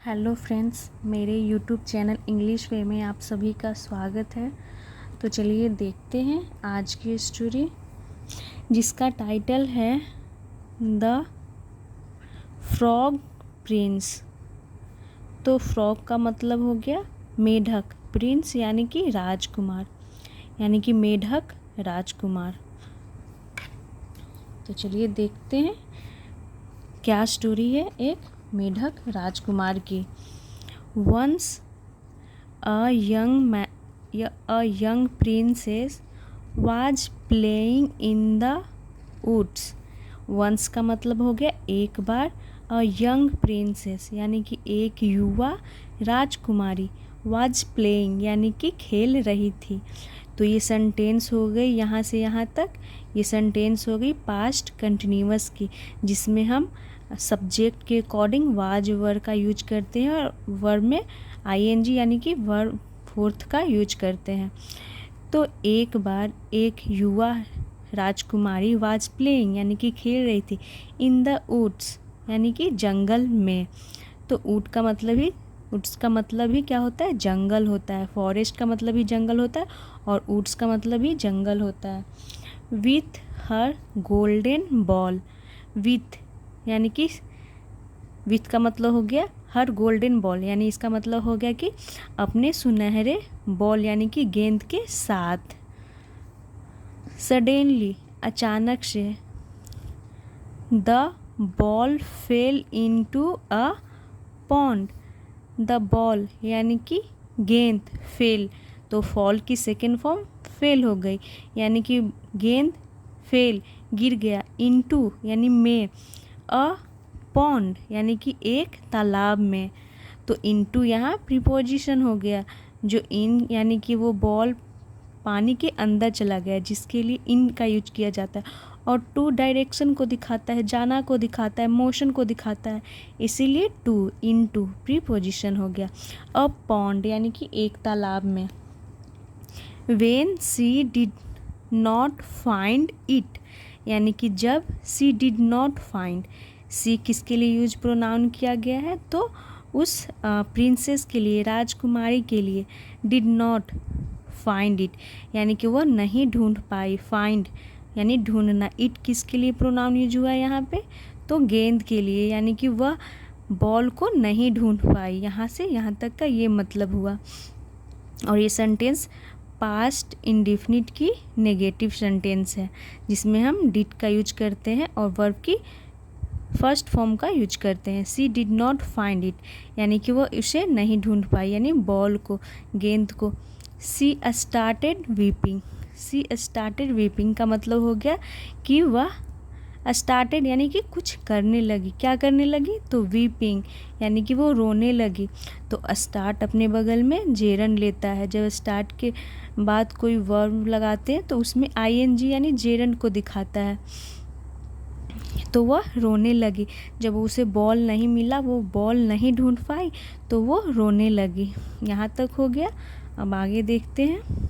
Hello friends, मेरे YouTube channel English वे में आप सभी का स्वागत है। तो चलिए देखते हैं आज की स्टोरी, जिसका टाइटल है द फ्रॉग प्रिंस। तो फ्रॉग का मतलब हो गया मेढक, प्रिंस यानी कि राजकुमार, यानी कि मेढक राजकुमार। तो चलिए देखते हैं क्या स्टोरी है एक मेढक राजकुमार की। Once a young princess was playing in the woods. Once का मतलब हो गया एक बार, a young princess यानी कि एक युवा राजकुमारी, was playing यानी कि खेल रही थी। तो ये सेंटेंस हो गई यहाँ से यहाँ तक, ये सेंटेंस हो गई पास्ट कंटिन्यूअस की, जिसमें हम सब्जेक्ट के अकॉर्डिंग वाज वर्ब का यूज करते हैं और वर्ब में आईएनजी यानी कि वर्ब फोर्थ का यूज करते हैं। तो एक बार एक युवा राजकुमारी वाज प्लेइंग यानी कि खेल रही थी इन द वुड्स यानी कि जंगल में। तो वुड्स का मतलब ही क्या होता है, जंगल होता है। फॉरेस्ट का मतलब ही जंगल होता है और वुड्स का मतलब ही जंगल होता है। With her golden ball, with यानी कि विथ का मतलब हो गया हर गोल्डन बॉल, यानी इसका मतलब हो गया कि अपने सुनहरे बॉल यानी कि गेंद के साथ। सडनली अचानक से, the ball fail into a pond, the ball यानी कि गेंद, फेल तो फॉल की सेकेंड फॉर्म फेल हो गई, यानी कि गेंद फेल गिर गया, इनटू यानी में, अ पॉन्ड यानी कि एक तालाब में। तो इनटू यहाँ प्रीपोजिशन हो गया, जो इन यानी कि वो बॉल पानी के अंदर चला गया, जिसके लिए इन का यूज किया जाता है। और टू डायरेक्शन को दिखाता है, जाना को दिखाता है, मोशन को दिखाता है, इसीलिए टू, इनटू प्रीपोजिशन हो गया। अ पॉन्ड यानी कि एक तालाब में। When she did not find it यानी कि जब she did not find, she किसके लिए यूज प्रोनाउन किया गया है, तो उस प्रिंसेस के लिए, राजकुमारी के लिए। डिड नॉट फाइंड इट यानी कि वह नहीं ढूंढ पाई, फाइंड यानी ढूंढना, इट किसके लिए प्रोनाउन यूज हुआ है यहाँ पे, तो गेंद के लिए, यानी कि वह बॉल को नहीं ढूंढ पाई। यहाँ से यहाँ तक का ये मतलब हुआ। और ये सेंटेंस पास्ट इंडेफिनिट की नेगेटिव सेंटेंस है, जिसमें हम डिड का यूज करते हैं और वर्ब की फर्स्ट फॉर्म का यूज करते हैं। सी डिड नॉट फाइंड इट यानी कि वो उसे नहीं ढूंढ पाई, यानी बॉल को, गेंद को। सी स्टार्टेड वीपिंग, सी स्टार्टेड वीपिंग का मतलब हो गया कि वह स्टार्टेड यानी कि कुछ करने लगी, क्या करने लगी, तो वीपिंग यानी कि वो रोने लगी। तो स्टार्ट अपने बगल में जेरन लेता है, जब स्टार्ट के बाद कोई वर्ब लगाते हैं तो उसमें आईएनजी यानी जेरन को दिखाता है। तो वह रोने लगी, जब उसे बॉल नहीं मिला, वो बॉल नहीं ढूंढ पाई, तो वो रोने लगी। यहाँ तक हो गया। अब आगे देखते हैं।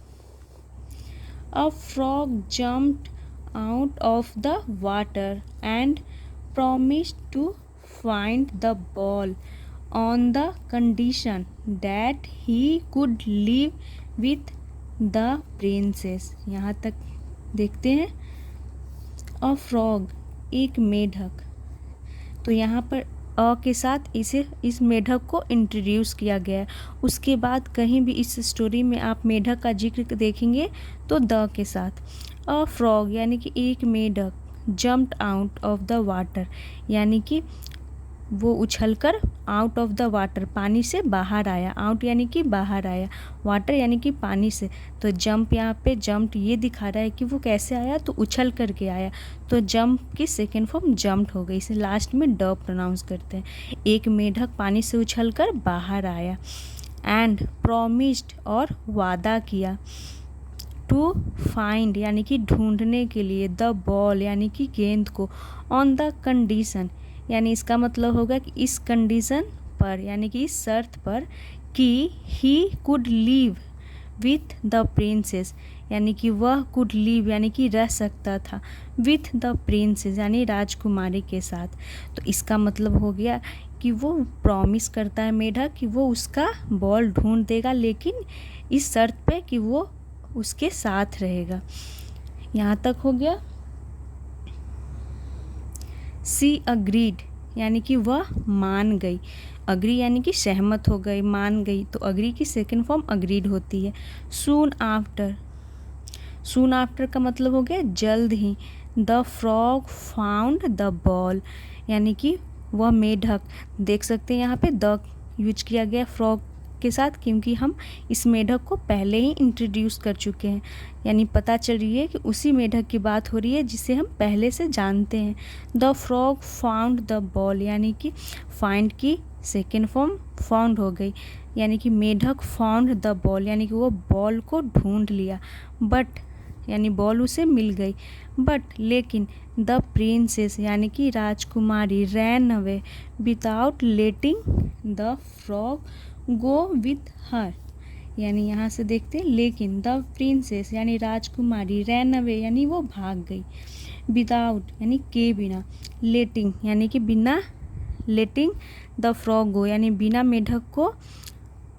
A frog jumped out of the water and promised to find the ball on the condition that he could live with the princess। यहाँ तक देखते हैं। अ फ्रॉग एक मेढक, तो यहाँ पर अ के साथ इस मेढक को इंट्रोड्यूस किया गया है। उसके बाद कहीं भी इस स्टोरी में आप मेढक का जिक्र देखेंगे तो द के साथ। अ फ्रॉग यानी कि एक मेढक, jumped out of the water यानी कि वो उछलकर आउट ऑफ द वाटर पानी से बाहर आया, आउट यानी कि बाहर आया, वाटर यानी कि पानी से। तो जंप यहाँ पे जंप्ड ये दिखा रहा है कि वो कैसे आया, तो उछल करके आया। तो जंप की सेकेंड फॉर्म जंप्ड हो गई, इसे लास्ट में ड प्रोनाउंस करते हैं। एक मेढक पानी से उछलकर बाहर आया। एंड प्रॉमिस्ड और वादा किया, टू फाइंड यानी कि ढूंढने के लिए, द बॉल यानी कि गेंद को, ऑन द कंडीशन यानी इसका मतलब होगा कि इस कंडीशन पर यानी कि इस शर्त पर कि he could live with the princess यानी कि वह कुड लिव यानी कि रह सकता था, विथ द प्रिंसेस यानी राजकुमारी के साथ। तो इसका मतलब हो गया कि वो प्रॉमिस करता है मेढक कि वो उसका बॉल ढूंढ देगा, लेकिन इस शर्त पे कि वो उसके साथ रहेगा। यहाँ तक हो गया। सी अग्रीड यानी कि वह मान गई। अग्री यानी कि सहमत हो गई, मान गई, तो अग्री की सेकंड फॉर्म अग्रीड होती है। सून आफ्टर, सून आफ्टर का मतलब हो गया जल्द ही। The frog found the ball यानी कि वह मेढक, देख सकते हैं यहाँ पे द यूज किया गया फ्रॉग के साथ, क्योंकि हम इस मेढक को पहले ही इंट्रोड्यूस कर चुके हैं, यानी पता चल रही है कि उसी मेढक की बात हो रही है जिसे हम पहले से जानते हैं। The frog found the ball यानी कि फाइंड की सेकेंड फॉर्म फाउंड हो गई, यानी कि मेढक फाउंड द बॉल यानी कि वो बॉल को ढूंढ लिया, बट यानी बॉल उसे मिल गई, बट लेकिन द प्रिंसेस यानी कि राजकुमारी ran away without letting the frog go with her, यानी यहाँ से देखते हैं लेकिन द प्रिंसेस यानी राजकुमारी रैन अवे यानी वो भाग गई, विदाउट यानी के बिना, लेटिंग यानी कि बिना, लेटिंग द फ्रॉग गो यानी बिना मेढक को,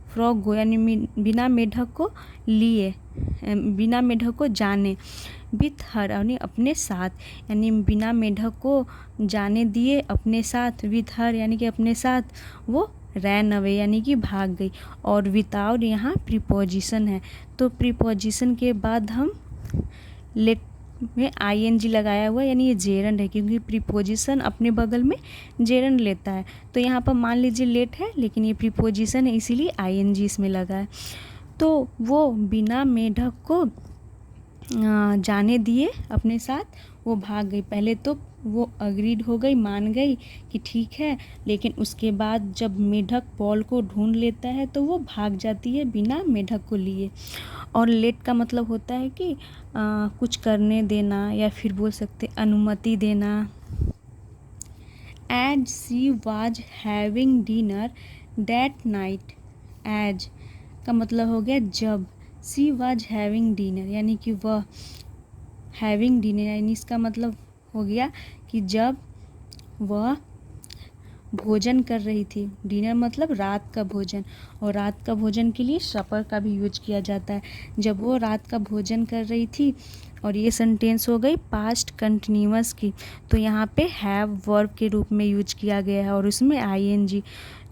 फ्रॉग गो यानी बिना मेढक को लिए, बिना मेढक को जाने, विथ हर यानी अपने साथ, यानी बिना मेढक को जाने दिए अपने साथ, विथ हर यानी कि अपने साथ वो रैन अवे यानी कि भाग गई। और विदाउट यहाँ प्रीपोजिशन है, तो प्रीपोजिशन के बाद हम लेट में आईएनजी लगाया हुआ यानी ये जेरंड है, क्योंकि प्रीपोजिशन अपने बगल में जेरंड लेता है। तो यहाँ पर मान लीजिए लेट है लेकिन ये प्रीपोजिशन है इसीलिए आईएनजी इसमें लगा है। तो वो बिना मेढक को जाने दिए अपने साथ वो भाग गई। पहले तो वो अग्रीड हो गई, मान गई कि ठीक है, लेकिन उसके बाद जब मेढक बॉल को ढूंढ लेता है तो वो भाग जाती है बिना मेढक को लिए। और लेट का मतलब होता है कि कुछ करने देना या फिर बोल सकते अनुमति देना। As she was having dinner that night, as का मतलब हो गया जब, शी वाज हैविंग डिनर यानी कि वह, हैविंग डिनर यानी इसका मतलब हो गया कि जब वह भोजन कर रही थी, डिनर मतलब रात का भोजन, और रात का भोजन के लिए सपर का भी यूज किया जाता है। जब वो रात का भोजन कर रही थी, और ये सेंटेंस हो गई पास्ट कंटिन्यूअस की, तो यहाँ पे हैव वर्ब के रूप में यूज किया गया है और उसमें आईएनजी।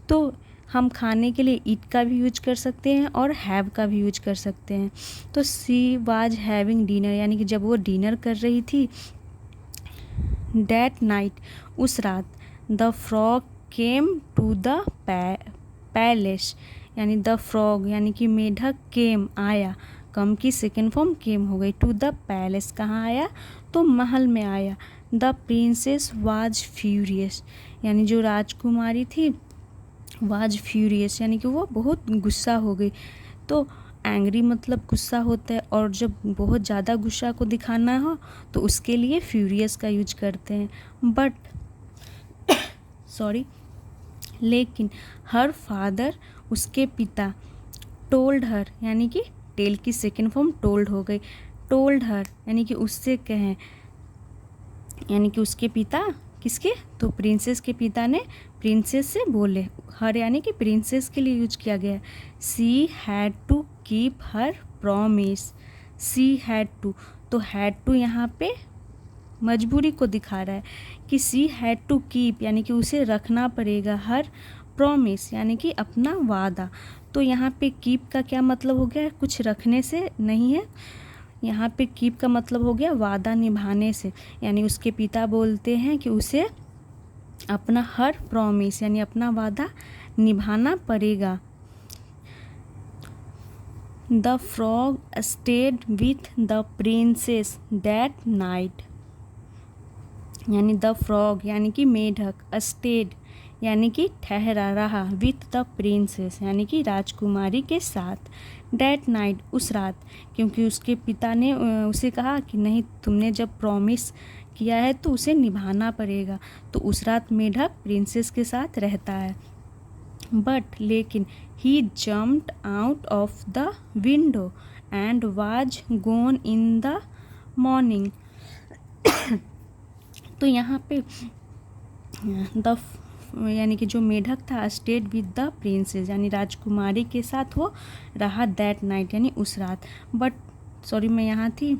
तो हम खाने के लिए ईट का भी यूज कर सकते हैं और हैव का भी यूज कर सकते हैं। तो सी वाज हैविंग डिनर यानी कि जब वो डिनर कर रही थी, दैट नाइट उस रात, the frog came to the palace यानी द फ्रॉग यानी कि मेढक केम आया, कम की सेकेंड फॉर्म केम हो गई, टू द पैलेस कहाँ आया तो महल में आया। द प्रिंसेस वाज फ्यूरियस यानी जो राजकुमारी थी, वाज फ्यूरियस यानी कि वो बहुत गुस्सा हो गई। तो एंग्री मतलब गुस्सा होता है, और जब बहुत ज़्यादा गुस्सा को दिखाना हो तो उसके लिए फ्यूरियस का यूज करते हैं। बट सॉरी, लेकिन हर फादर उसके पिता, टोल्ड हर यानी कि टेल की सेकेंड फॉर्म टोल्ड हो गई, टोल्ड हर यानी कि उससे कहें, यानी कि उसके पिता किसके, तो प्रिंसेस के पिता ने प्रिंसेस से बोले, हर यानी कि प्रिंसेस के लिए यूज किया गया है। She had to keep her promise, she had to, तो हैड टू यहाँ पे मजबूरी को दिखा रहा है कि सी हैड टू कीप यानी कि उसे रखना पड़ेगा, हर प्रॉमिस यानी कि अपना वादा। तो यहाँ पे कीप का क्या मतलब हो गया, कुछ रखने से नहीं है, यहाँ पे कीप का मतलब हो गया वादा निभाने से, यानी उसके पिता बोलते हैं कि उसे अपना हर प्रॉमिस यानी अपना वादा निभाना पड़ेगा। The frog stayed with the princess that night यानी द फ्रॉग यानी कि मेढक, स्टेड यानी कि ठहरा रहा, विथ द प्रिंसेस यानी कि राजकुमारी के साथ, डैट नाइट उस रात, क्योंकि उसके पिता ने उसे कहा कि नहीं तुमने जब प्रॉमिस किया है तो उसे निभाना पड़ेगा। तो उस रात मेढक प्रिंसेस के साथ रहता है। बट लेकिन he jumped out of the window and was gone in the morning. तो यहाँ पे द यानी कि जो मेढक था स्टेड विद द प्रिंसेस, यानी राजकुमारी के साथ वो रहा दैट नाइट, यानी उस रात। बट सॉरी मैं यहाँ थी,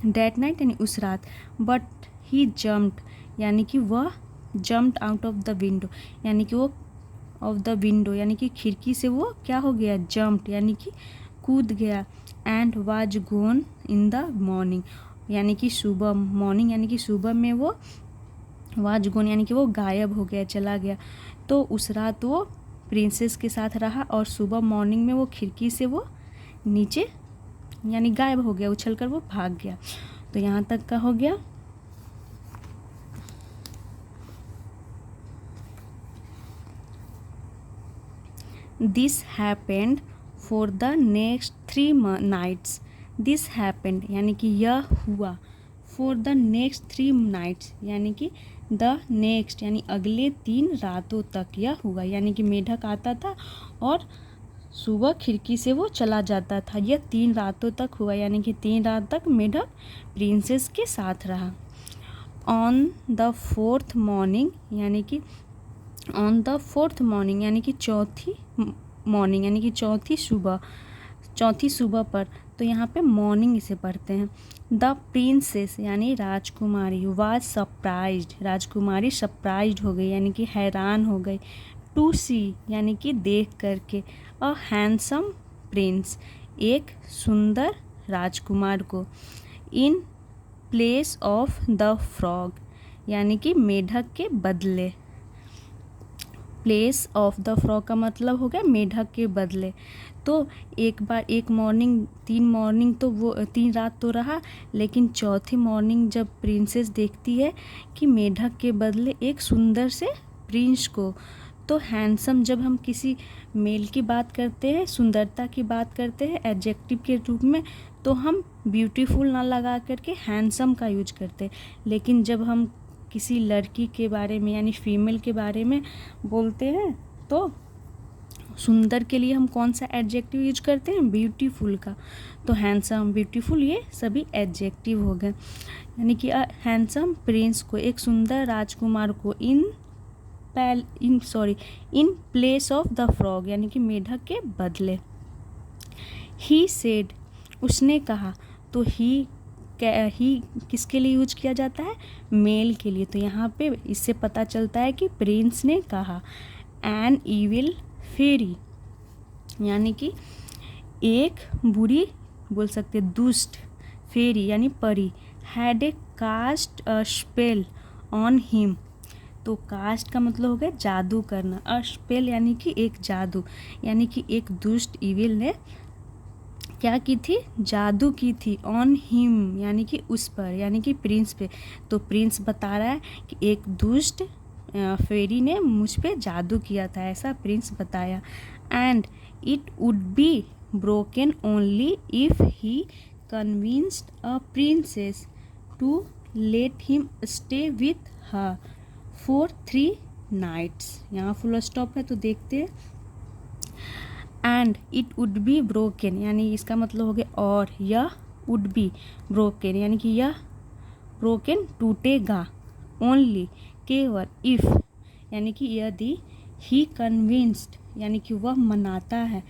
दैट नाइट यानी उस रात। बट ही जम्प्ड यानी कि वह jumped out of the window, यानी कि वो ऑफ द विंडो यानी कि खिड़की से वो क्या हो गया, जम्प्ड यानी कि कूद गया। And was gone in the morning, यानी कि सुबह, मॉर्निंग यानी कि सुबह में वो वाज गोन यानी कि वो गायब हो गया, चला गया। तो उस रात वो प्रिंसेस के साथ रहा और सुबह मॉर्निंग में वो खिड़की से वो नीचे यानी गायब हो गया, उछलकर वो भाग गया। तो यहाँ तक का हो गया। This happened for the next 3 nights. This happened यानी कि यह हुआ, फॉर द नेक्स्ट 3 नाइट्स यानी कि द नेक्स्ट यानी अगले 3 रातों तक यह हुआ, यानी कि मेढक आता था और सुबह खिड़की से वो चला जाता था। यह 3 रातों तक हुआ, यानी कि 3 रात तक मेढक प्रिंसेस के साथ रहा। ऑन द 4th मॉर्निंग यानी कि ऑन द 4th मॉर्निंग यानी कि चौथी मॉर्निंग यानी कि चौथी सुबह पर, तो यहाँ पे मॉर्निंग इसे पढ़ते हैं। द प्रिंसेस यानी राजकुमारी, वाज सरप्राइज्ड राजकुमारी सरप्राइज्ड हो गई यानी कि हैरान हो गई। टू सी यानी कि देख करके, अ हैंडसम प्रिंस एक सुंदर राजकुमार को, in place of the frog यानी कि मेढक के बदले। प्लेस ऑफ द फ्रॉग का मतलब हो गया मेढक के बदले। तो एक बार एक मॉर्निंग 3 रात तो रहा, लेकिन चौथी मॉर्निंग जब प्रिंसेस देखती है कि मेढक के बदले एक सुंदर से प्रिंस को, तो हैंडसम जब हम किसी मेल की बात करते हैं, सुंदरता की बात करते हैं एडजेक्टिव के रूप में, तो हम ब्यूटीफुल ना लगा करके हैंडसम का यूज करते हैं। लेकिन जब हम किसी लड़की के बारे में यानी फीमेल के बारे में बोलते हैं तो सुंदर के लिए हम कौन सा एडजेक्टिव यूज करते हैं, ब्यूटीफुल का। तो हैंडसम, ब्यूटीफुल ये सभी एडजेक्टिव हो गए। यानी कि हैंडसम प्रिंस को, एक सुंदर राजकुमार को, in place of the frog यानी कि मेढक के बदले। ही सेड उसने कहा, तो ही किसके लिए यूज किया जाता है, मेल के लिए। तो यहाँ पे इससे पता चलता है कि प्रिंस ने कहा। एन इविल फेरी यानी कि एक बुरी, बोल सकते दुष्ट, फेरी यानी परी, had a cast a spell on him. तो कास्ट का मतलब हो गया जादू करना, अ स्पेल यानी कि एक जादू, यानी कि एक दुष्ट इविल ने क्या की थी, जादू की थी, ऑन हिम यानी कि उस पर, यानी कि प्रिंस पे। तो प्रिंस बता रहा है कि एक दुष्ट फेरी ने मुझ पे जादू किया था, ऐसा प्रिंस बताया। And it would be broken only if he convinced a princess to let him stay with her for 3 nights. यहाँ फुल स्टॉप है तो देखते हैं। And it would be broken यानी इसका मतलब हो गया और, यह वुड बी ब्रोकन यानी कि यह ब्रोकन टूटेगा, ओनली केवल, इफ़ यानी कि यदि, ही कन्विंस्ड यानी कि वह मनाता है,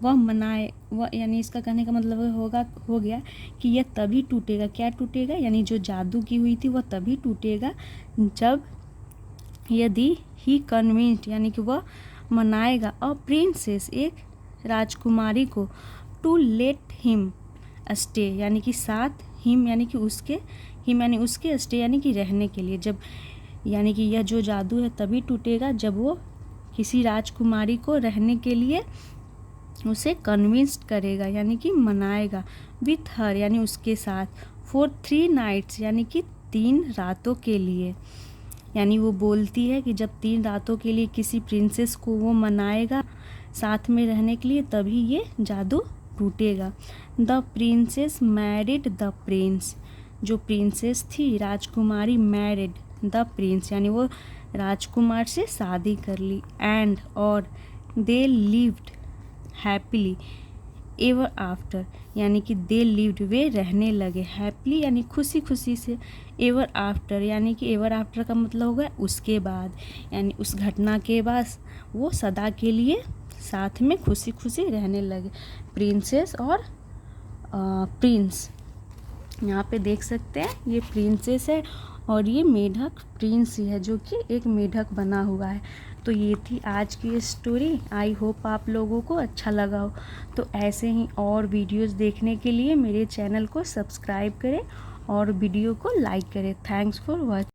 वह मनाए, वह यानी इसका कहने का मतलब हो गया कि यह तभी टूटेगा, क्या टूटेगा, यानी जो जादू की हुई थी वह तभी टूटेगा जब, यदि ही कन्विंस्ड यानी कि वह मनाएगा, अ प्रिंसेस एक राजकुमारी को, टू लेट हिम स्टे यानी कि साथ, हिम यानी कि उसके, हिम यानी उसके, स्टे यानी कि रहने के लिए। जब यानी कि यह जो जादू है तभी टूटेगा जब वो किसी राजकुमारी को रहने के लिए उसे कन्विंस्ड करेगा यानी कि मनाएगा, विथ हर यानी उसके साथ, फॉर 3 नाइट्स यानी कि 3 रातों के लिए। यानी वो बोलती है कि जब 3 रातों के लिए किसी प्रिंसेस को वो मनाएगा साथ में रहने के लिए, तभी ये जादू टूटेगा। The princess married the Prince, जो प्रिंसेस थी राजकुमारी, मैरिड द प्रिंस यानी वो राजकुमार से शादी कर ली। एंड और, they lived happily ever after यानी कि दे लिव्ड, वे रहने लगे, हैप्पीली यानी खुशी खुशी से, एवर आफ्टर यानी कि एवर आफ्टर का मतलब होगा उसके बाद, यानी उस घटना के बाद वो सदा के लिए साथ में खुशी खुशी रहने लगे। प्रिंसेस और प्रिंस, यहाँ पे देख सकते हैं ये प्रिंसेस है और ये मेढक प्रिंस ही है जो कि एक मेढक बना हुआ है। तो ये थी आज की स्टोरी। आई होप आप लोगों को अच्छा लगा हो। तो ऐसे ही और वीडियोस देखने के लिए मेरे चैनल को सब्सक्राइब करें और वीडियो को लाइक करें। Thanks for watching.